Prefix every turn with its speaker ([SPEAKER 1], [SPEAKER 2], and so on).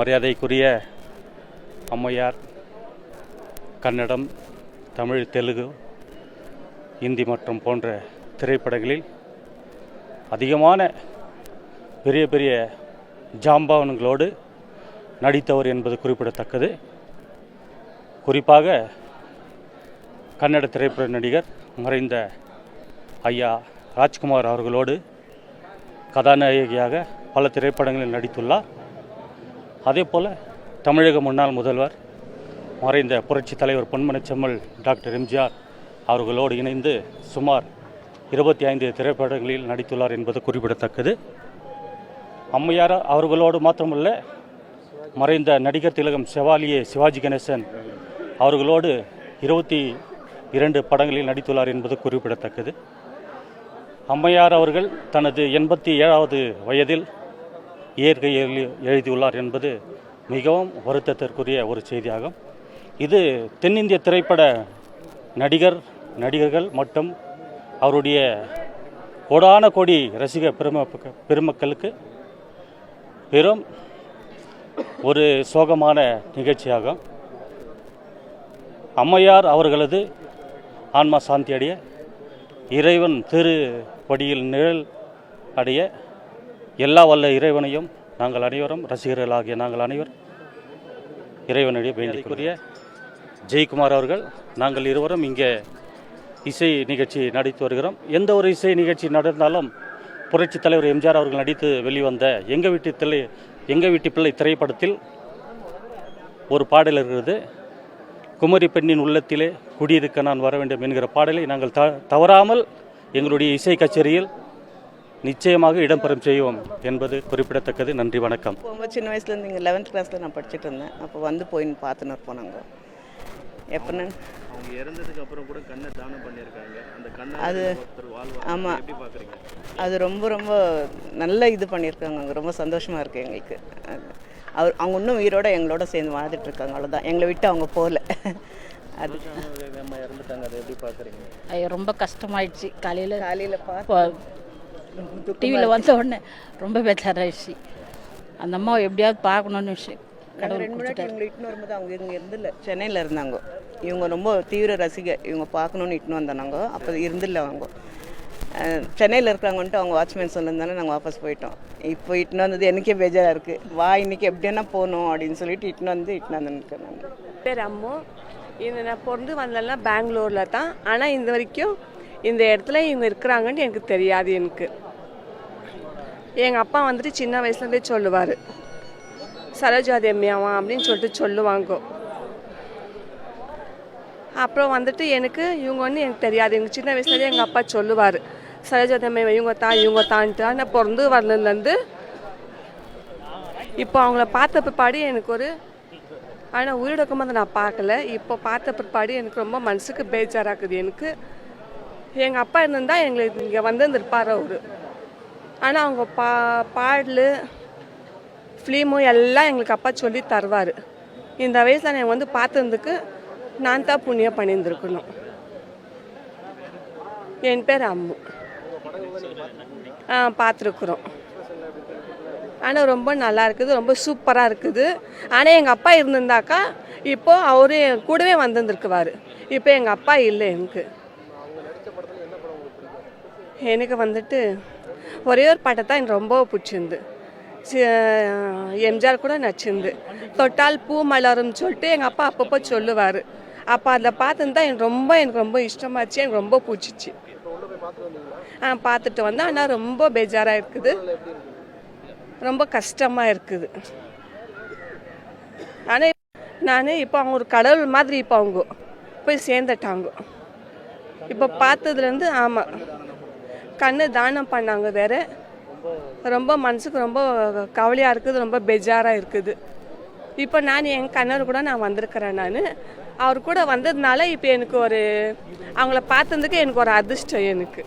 [SPEAKER 1] மரியாதைக்குரிய அம்மையார் கன்னடம், தமிழ், தெலுங்கு, இந்தி மற்றும் போன்ற திரைப்படங்களில் அதிகமான பெரிய பெரிய ஜாம்பவான்களோடு நடித்தவர் என்பது குறிப்பிடத்தக்கது. குறிப்பாக கன்னட திரைப்பட நடிகர் மறைந்த ஐயா ராஜ்குமார் அவர்களோடு கதாநாயகியாக பல திரைப்படங்களில் நடித்துள்ளார். அதே போல் தமிழக முன்னாள் முதல்வர் மறைந்த புரட்சி தலைவர் பொன்மனச்செம்மல் டாக்டர் எம்ஜிஆர் அவர்களோடு இணைந்து சுமார் 25 திரைப்படங்களில் நடித்துள்ளார் என்பது குறிப்பிடத்தக்கது. அம்மையார் அவர்களோடு மாத்திரமல்ல, மறைந்த நடிகர் திலகம் செவாலியே சிவாஜி கணேசன் அவர்களோடு 22 படங்களில் நடித்துள்ளார் என்பது குறிப்பிடத்தக்கது. அம்மையார் அவர்கள் தனது 87வது வயதில் இயற்கையில் எழுதியுள்ளார் என்பது மிகவும் வருத்தத்திற்குரிய ஒரு செய்தியாகும். இது தென்னிந்திய திரைப்பட நடிகர்கள் மற்றும் அவருடைய கோடான கோடி ரசிக பெருமக்களுக்கு பெரும் ஒரு சோகமான நிகழ்ச்சியாகும். அம்மையார் அவர்களது ஆன்மா சாந்தி அடைய, இறைவன் திருப்படியில் நிழல் அடைய எல்லா வல்ல இறைவனையும் நாங்கள் அனைவரும் ரசிகர்களாகிய நாங்கள் அனைவரும் இறைவனுடைய வேண்டிக்குரிய ஜெயக்குமார் அவர்கள், நாங்கள் இருவரும் இங்கே இசை நிகழ்ச்சி நடித்து வருகிறோம். எந்த ஒரு இசை நிகழ்ச்சி நடந்தாலும் புரட்சி தலைவர் எம்ஜிஆர் அவர்கள் நடித்து வெளிவந்த எங்கள் வீட்டு பிள்ளை திரைப்படத்தில் ஒரு பாடல் இருக்கிறது. குமரி பெண்ணின் உள்ளத்திலே குடியிருக்க நான் வர வேண்டும் என்கிற பாடலை நாங்கள் தவறாமல் எங்களுடைய இசை கச்சேரியில் நிச்சயமாக இடம்பெறும் செய்வோம் என்பது குறிப்பிடத்தக்கது. நன்றி, வணக்கம்.
[SPEAKER 2] ரொம்ப சின்ன வயசுலேருந்து இங்கே 11th கிளாஸில் நான் படிச்சுட்டு இருந்தேன். அப்போ வந்து போயின்னு பார்த்துன்னு இருப்போம் நாங்கள். எப்போன்னு
[SPEAKER 3] அவங்க இறந்ததுக்கு அப்புறம் கூட கண்ணை தானம் பண்ணியிருக்காங்க. அந்த கண்ணை
[SPEAKER 2] அது ஆமாம்,
[SPEAKER 3] எப்படி பார்க்குறீங்க?
[SPEAKER 2] அது ரொம்ப ரொம்ப நல்ல இது பண்ணியிருக்காங்க. அங்கே ரொம்ப சந்தோஷமாக இருக்குது எங்களுக்கு. அவங்க இன்னும் உயிரோட எங்களோட சேர்ந்து வாழ்ந்துட்டுருக்காங்க. அவ்வளோதான், எங்களை விட்டு அவங்க போகல. அது
[SPEAKER 3] அம்மா இறந்துட்டாங்க, அதை எப்படி பார்க்குறீங்க?
[SPEAKER 4] ஐயோ, ரொம்ப கஷ்டமாயிடுச்சு. காலையில் டிவியில் வந்த உடனே ரொம்ப பேச்சாராயிடுச்சு. அந்த அம்மாவை எப்படியாவது பார்க்கணுன்னு விஷயம்.
[SPEAKER 2] கடவுள் 2 முன்னாடி இவங்களை இட்டுன்னு வரும்போது அவங்க இங்கே இருந்தில்ல, சென்னையில் இருந்தாங்க. இவங்க ரொம்ப தீவிர ரசிகை, இவங்க பார்க்கணுன்னு இட்டுன்னு வந்தாங்க. அப்போ இருந்தில்ல, அவங்க சென்னையில் இருக்கிறாங்கன்ட்டு அவங்க வாட்ச்மேன் சொன்னதுனால நாங்கள் வாபஸ் போயிட்டோம். இப்போ இட்டுன்னு வந்தது எனக்கே பேஜாராக இருக்குது. வா, இன்றைக்கி எப்படின்னா போகணும் அப்படின்னு சொல்லிட்டு இட்டுன்னு வந்துருக்கேன். நான்
[SPEAKER 5] பேர் அம்மு. இந்த நான் பிறந்து வந்தெல்லாம் பெங்களூரில் தான். ஆனால் இந்த வரைக்கும் இந்த இடத்துல இவங்க இருக்கிறாங்கன்னு எனக்கு தெரியாது. எனக்கு எங்கள் அப்பா வந்துட்டு சின்ன வயசுலேருந்தே சொல்லுவார், சரோஜாதி அம்மையாவா அப்படின்னு சொல்லிட்டு சொல்லுவாங்க. அப்புறம் வந்துட்டு எனக்கு இவங்க எனக்கு தெரியாது. எனக்கு சின்ன வயசுலேயே எங்கள் அப்பா சொல்லுவார், சரோஜாதி அம்மையா இவங்க தான்ட்டு. ஆனால் பிறந்து வரலேருந்து இப்போ அவங்கள பார்த்த பிற்பாடு எனக்கு ஒரு, ஆனால் உயிரிழக்கும் போது நான் பார்க்கல. இப்போ பார்த்த பிற்பாடு எனக்கு ரொம்ப மனசுக்கு பேஜாராக்குது. எனக்கு எங்கள் அப்பா இருந்தால் எங்களுக்கு இங்கே வந்துருப்பார் அவர். ஆனால் அவங்க பாடல் ஃபிலிமும் எல்லாம் எங்களுக்கு அப்பா சொல்லி தருவார். இந்த வயசில் நான் வந்து பார்த்துருந்துக்கு நான் தான் புண்ணியம் பண்ணியிருந்துருக்கணும். என் பேர் அம்மு. பார்த்துருக்குறோம். ஆனால் ரொம்ப நல்லா இருக்குது, ரொம்ப சூப்பராக இருக்குது. ஆனால் எங்கள் அப்பா இருந்திருந்தாக்கா இப்போது அவரு கூடவே வந்துருந்துருக்குவார். இப்போ எங்கள் அப்பா இல்லை. எனக்கு வந்துட்டு ஒரே ஒரு பாட்டை தான் எனக்கு ரொம்ப பிடிச்சிருந்து. எம்ஜிஆர் கூட நச்சிருந்து, தொட்டால் பூ மலரும் சொல்லிட்டு எங்கள் அப்பா அப்பப்போ சொல்லுவார். அப்போ அந்த பாட்டு தான் எனக்கு ரொம்ப இஷ்டமாச்சு, எனக்கு ரொம்ப பிடிச்சிச்சு. பார்த்துட்டு வந்தேன். ஆனால் ரொம்ப பேஜாராக இருக்குது, ரொம்ப கஷ்டமாக இருக்குது. ஆனால் நான் இப்போ அவங்க ஒரு கடவுள் மாதிரி இப்போ அவங்க போய் சேர்ந்துட்டாங்க. இப்போ பார்த்ததுலேருந்து ஆமாம், கண்ணு தானம் பண்ணாங்க. வேறு ரொம்ப மனசுக்கு ரொம்ப கவலையாக இருக்குது, ரொம்ப பெஜாராக இருக்குது. இப்போ நான் என் கண்ணர் கூட நான் வந்திருக்கிறேன். நான் அவர் கூட வந்ததுனால இப்போ எனக்கு ஒரு அவங்கள பார்த்ததுக்கு எனக்கு ஒரு அதிர்ஷ்டம். எனக்கு